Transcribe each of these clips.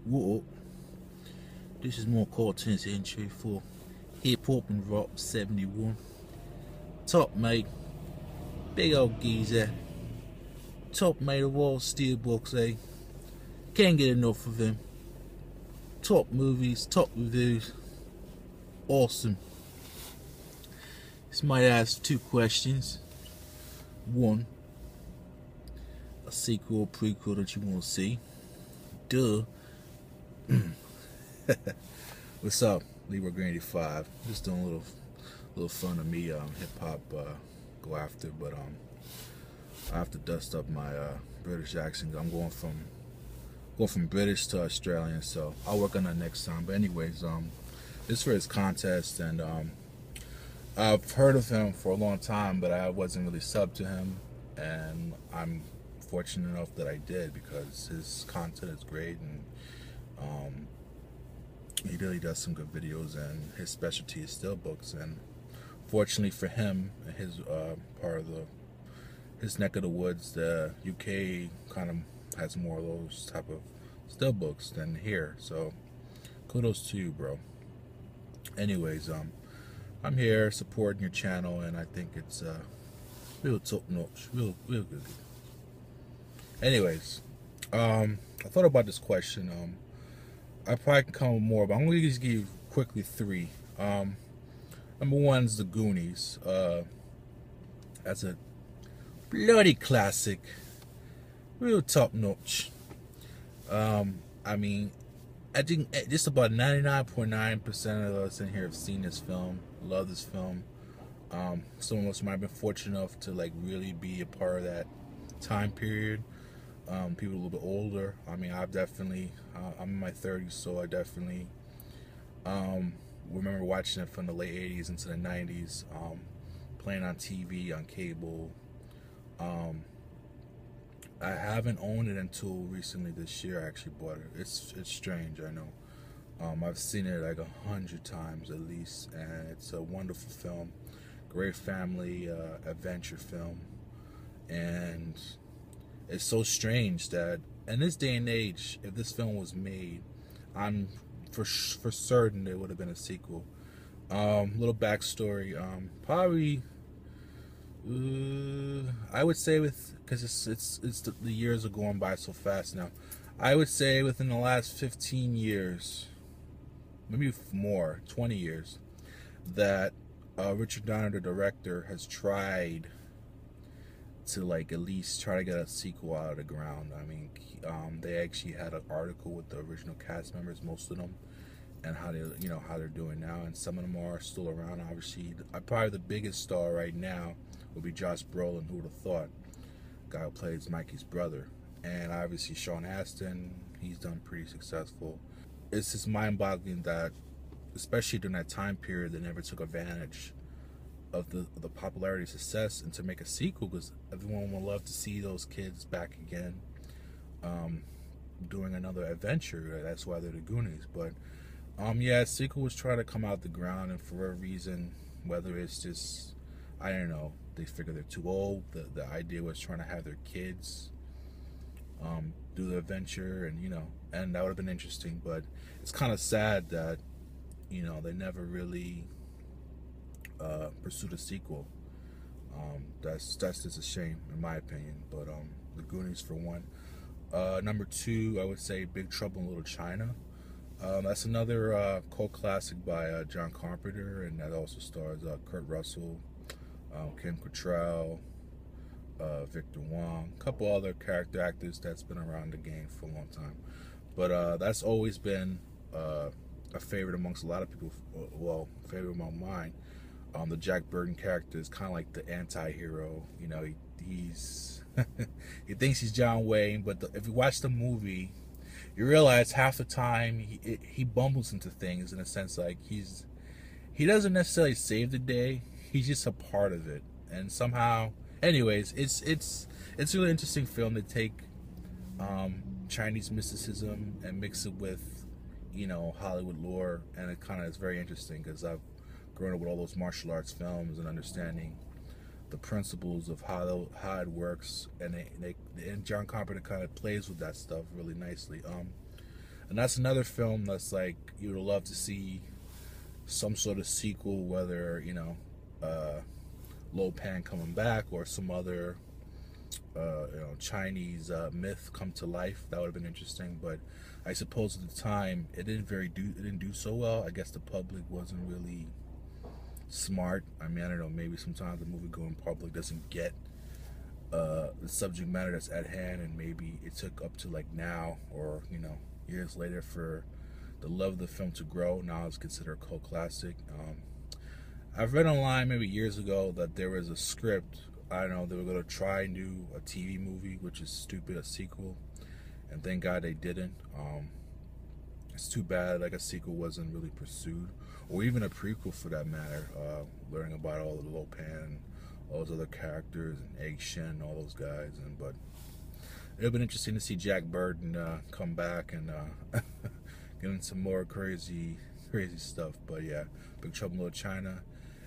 What up? This is more cartoons entry for Hiphop'n'rap 71. Top mate, big old geezer. Top mate of all steelbooks, eh? Can't get enough of him. Top movies, top reviews. Awesome. This might ask two questions. One, a sequel or prequel that you want to see. Duh. What's up, Libra Grandy 5? Just doing a little fun of me, hip hop go after, but I have to dust up my British accent. I'm going from British to Australian, so I'll work on that next time. But anyways, this for his contest, and I've heard of him for a long time, but I wasn't really sub to him, and I'm fortunate enough that I did because his content is great, and he really does some good videos, and his specialty is still books. And fortunately for him, his part of his neck of the woods, the UK kind of has more of those type of still books than here. So kudos to you, bro. Anyways, I'm here supporting your channel, and I think it's real top notch, real good. Anyways, I thought about this question. I probably can come with more, but I'm going to just give you quickly three. Number one is The Goonies. That's a bloody classic. Real top notch. I mean, I think just about 99.9% of us in here have seen this film, love this film. Some of us might have been fortunate enough to like really be a part of that time period. People a little bit older. I mean, I've definitely, I'm in my 30s, so I definitely remember watching it from the late 80s into the 90s, playing on TV, on cable. I haven't owned it until recently this year. I actually bought it. It's strange, I know. I've seen it like 100 times at least, and it's a wonderful film. Great family adventure film, and it's so strange that in this day and age, if this film was made, I'm for certain there would have been a sequel. Little backstory. Probably, I would say because the years are going by so fast now. I would say within the last 15 years, maybe more, 20 years, that Richard Donner, the director, has tried to like at least try to get a sequel out of the ground. I mean, they actually had an article with the original cast members, most of them, and how they're doing now, and some of them are still around. Obviously, probably the biggest star right now would be Josh Brolin. Who would have thought? Guy who plays Mikey's brother, and obviously Sean Astin. He's done pretty successful. It's just mind-boggling that, especially during that time period, they never took advantage of the popularity, success, and to make a sequel, because everyone would love to see those kids back again, doing another adventure. That's why they're the Goonies. But yeah, sequel was trying to come out the ground, and for a reason, whether it's just, I don't know, they figure they're too old. The idea was trying to have their kids do the adventure, and that would have been interesting. But it's kind of sad that they never really pursued a sequel. That's just a shame, in my opinion. But The Goonies for one. Number two, I would say Big Trouble in Little China. That's another cult classic by John Carpenter, and that also stars Kurt Russell, Kim Cattrall, Victor Wong, a couple other character actors that's been around the game for a long time. But that's always been a favorite amongst a lot of people. Well, favorite among mine. The Jack Burton character is kind of like the anti-hero. He's he thinks he's John Wayne, but if you watch the movie, you realize half the time he bumbles into things, in a sense like he doesn't necessarily save the day. He's just a part of it, and somehow, anyways, it's a really interesting film to take Chinese mysticism and mix it with Hollywood lore, and it kind of is very interesting because I've grown up with all those martial arts films and understanding the principles of how it works, and John Carpenter kind of plays with that stuff really nicely. And that's another film that's like you would love to see some sort of sequel, whether Lo Pan coming back or some other Chinese myth come to life. That would have been interesting, but I suppose at the time it didn't do so well. I guess the public wasn't really smart. I mean, I don't know, maybe sometimes the movie going public doesn't get the subject matter that's at hand, and maybe it took up to like now or years later for the love of the film to grow. Now it's considered a cult classic. I've read online maybe years ago that there was a script. I don't know, they were going to try and do a TV movie, which is stupid, a sequel, and thank God they didn't. It's too bad like a sequel wasn't really pursued, or even a prequel for that matter, learning about all the Lo Pan, all those other characters, and Egg Shen, all those guys. But it would have been interesting to see Jack Burton come back and get into some more crazy stuff. But yeah, Big Trouble in Little China.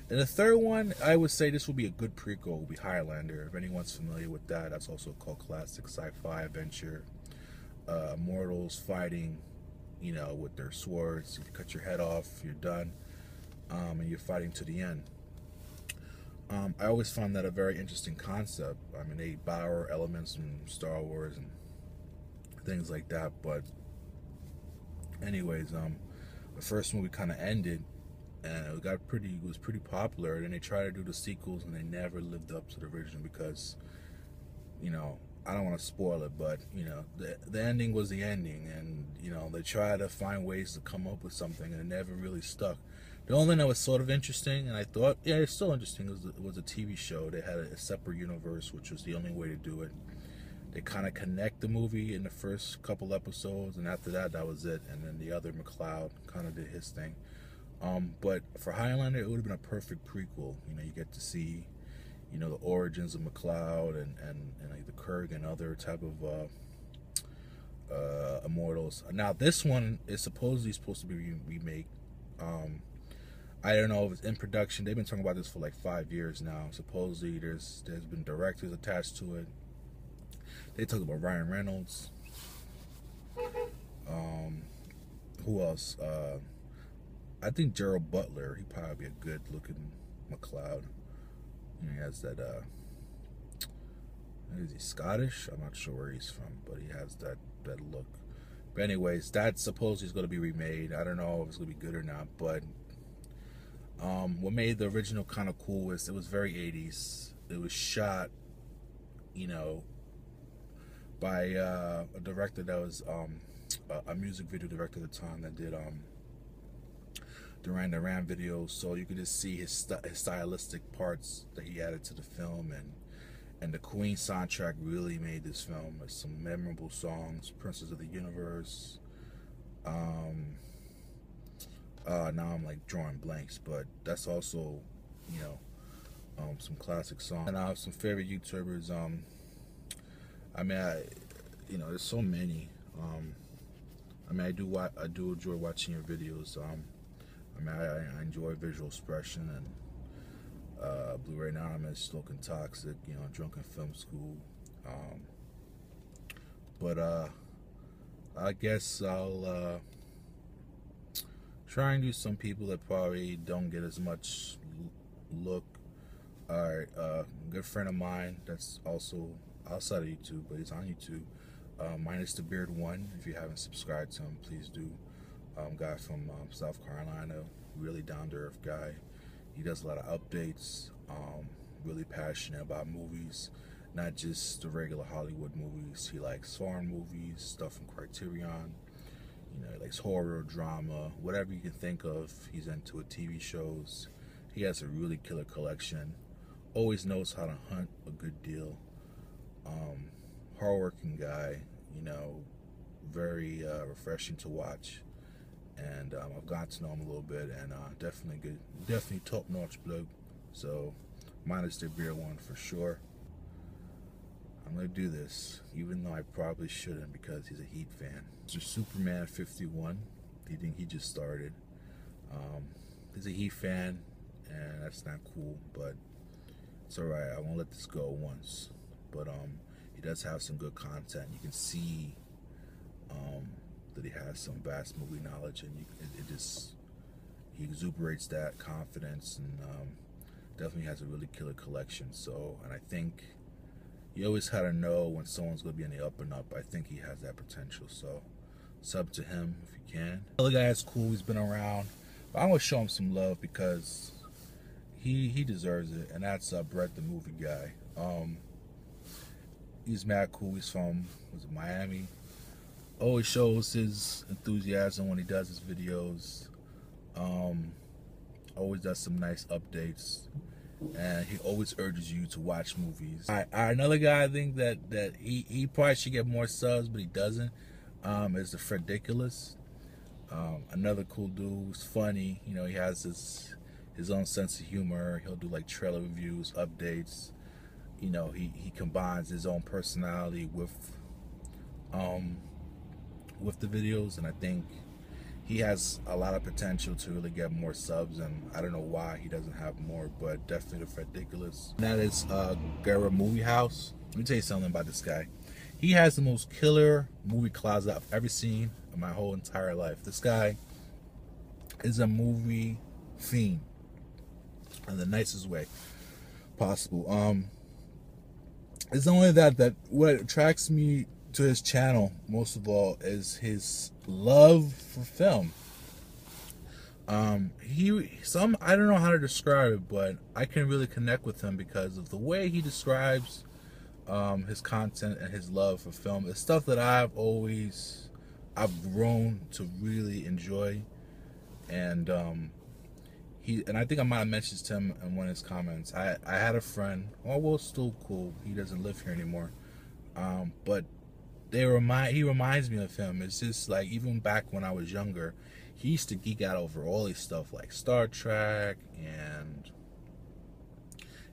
And the third one, I would say this would be a good prequel, would be Highlander. If anyone's familiar with that, that's also a cult classic sci-fi adventure. Immortals fighting, with their swords. If you cut your head off, you're done. And you're fighting to the end. I always found that a very interesting concept. I mean, they borrow elements from Star Wars and things like that. But anyways, the first movie kind of ended, and it was pretty popular. And then they tried to do the sequels, and they never lived up to the original because, I don't want to spoil it, but the ending was the ending, and they tried to find ways to come up with something, and it never really stuck. The only thing that was sort of interesting, and I thought, yeah, it's still interesting, was a TV show. They had a separate universe, which was the only way to do it. They kind of connect the movie in the first couple episodes, and after that, that was it. And then the other McLeod kind of did his thing. But for Highlander, it would have been a perfect prequel. You get to see, the origins of McLeod and like the Kurg and other type of immortals. Now this one is supposedly supposed to be remake. I don't know if it's in production. They've been talking about this for like 5 years now. Supposedly there's been directors attached to it. They talk about Ryan Reynolds. Who else? I think Gerald Butler. He'd probably be a good looking McLeod. He has that. Is he Scottish? I'm not sure where he's from, but he has that look. But anyways, that supposedly is going to be remade. I don't know if it's going to be good or not, but what made the original kind of cool was it was very 80s. It was shot, by a director that was a music video director at the time that did Duran Duran videos, so you could just see his stylistic parts that he added to the film, and the Queen soundtrack really made this film. There's some memorable songs, Princess of the Universe. Now I'm like drawing blanks, but that's also, some classic songs. And I have some favorite YouTubers. There's so many. I do enjoy watching your videos. I enjoy visual expression and Blu-ray Anonymous, Looking Toxic, Drunken Film School. But I guess I'll try and do some people that probably don't get as much look. Alright, good friend of mine that's also outside of YouTube, but he's on YouTube. Minus the Beard 1. If you haven't subscribed to him, please do. Guy from South Carolina, really down-to-earth guy. He does a lot of updates, really passionate about movies, not just the regular Hollywood movies. He likes foreign movies, stuff from Criterion. He likes horror, drama, whatever you can think of. He's into it, TV shows. He has a really killer collection. Always knows how to hunt a good deal. Hardworking guy, very refreshing to watch. And I've gotten to know him a little bit, and definitely top-notch bloke. So, minus the Beer 1 for sure. I'm gonna do this, even though I probably shouldn't because he's a Heat fan. Mr. Superman 51. He just started. He's a Heat fan, and that's not cool, but it's alright. I won't let this go once. But he does have some good content. You can see that he has some vast movie knowledge, and it just, he exuberates that confidence, and definitely has a really killer collection. So, and I think you always kind of know when someone's going to be in the up and up. I think he has that potential. So, sub to him if you can. The other guy is cool. He's been around. But I'm going to show him some love because he deserves it. And that's Brett, the movie guy. He's mad cool. He's from, was it Miami? Always shows his enthusiasm when he does his videos. Always does some nice updates. And he always urges you to watch movies. Another guy I think that he probably should get more subs, but he doesn't, is Thefrediculous. Another cool dude. He's funny. You know, he has his own sense of humor. He'll do like trailer reviews, updates. You know, he combines his own personality with the videos, and I think he has a lot of potential to really get more subs, and I don't know why he doesn't have more, but definitely Thefrediculous. That is Guerra Movie House. Let me tell you something about this guy. He has the most killer movie closet I've ever seen in my whole entire life. This guy is a movie fiend in the nicest way possible. It's only that what attracts me to his channel most of all is his love for film. I don't know how to describe it, but I can really connect with him because of the way he describes his content and his love for film. It's stuff that I've grown to really enjoy, and I think I might have mentioned to him in one of his comments. I had a friend, well, still cool. He doesn't live here anymore, but he reminds me of him. It's just like, even back when I was younger, he used to geek out over all this stuff like Star Trek and,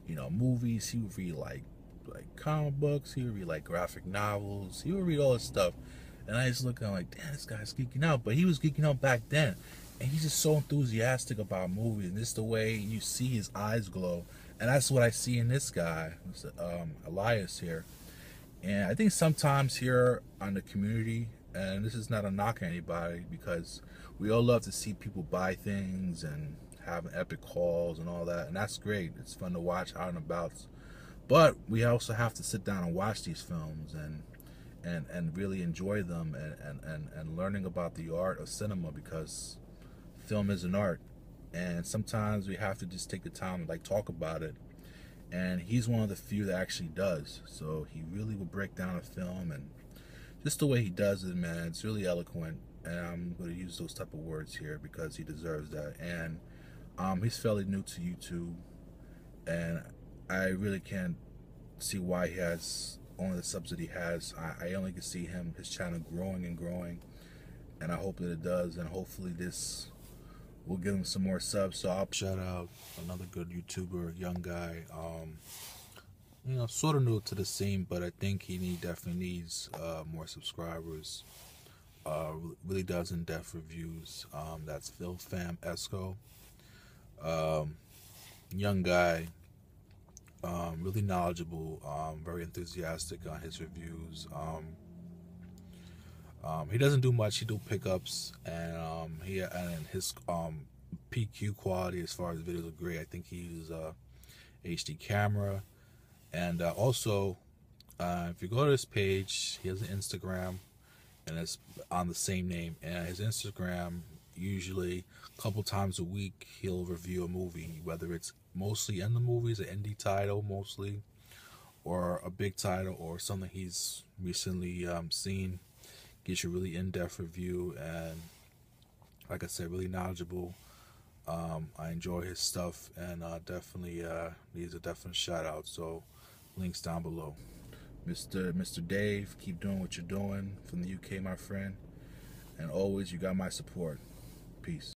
you know, movies. He would read like comic books. He would read like graphic novels. He would read all this stuff, and I just look at him like, damn, this guy's geeking out. But he was geeking out back then, and he's just so enthusiastic about movies, and just the way you see his eyes glow, and that's what I see in this guy, Elias here. And I think sometimes here on the community, and this is not a knock on anybody, because we all love to see people buy things and have epic hauls and all that, and that's great. It's fun to watch out and about. But we also have to sit down and watch these films and really enjoy them, and learning about the art of cinema, because film is an art, and sometimes we have to just take the time to like talk about it. And he's one of the few that actually does. So he really will break down a film, and just the way he does it, man, it's really eloquent. And I'm going to use those type of words here because he deserves that. And he's fairly new to YouTube, and I really can't see why he has only the subs that he has. I only can see his channel growing and growing, and I hope that it does, and hopefully this will give him some more subs. So I'll shout out another good YouTuber, young guy, you know, sort of new to the scene, but I think he definitely needs more subscribers. Really does in-depth reviews. That's Phil Fam Esco. Young guy, really knowledgeable, very enthusiastic on his reviews. He doesn't do much. He do pickups, and his PQ quality as far as videos are great. I think he uses a HD camera, and also if you go to his page, he has an Instagram, and it's on the same name. And his Instagram, usually a couple times a week, he'll review a movie, whether it's mostly in the movies, an indie title mostly, or a big title, or something he's recently seen. Gives you a really in-depth review, and like I said, really knowledgeable. I enjoy his stuff, and definitely needs a definite shout out. So links down below. Mr. Dave, keep doing what you're doing from the UK, my friend, and always you got my support. Peace.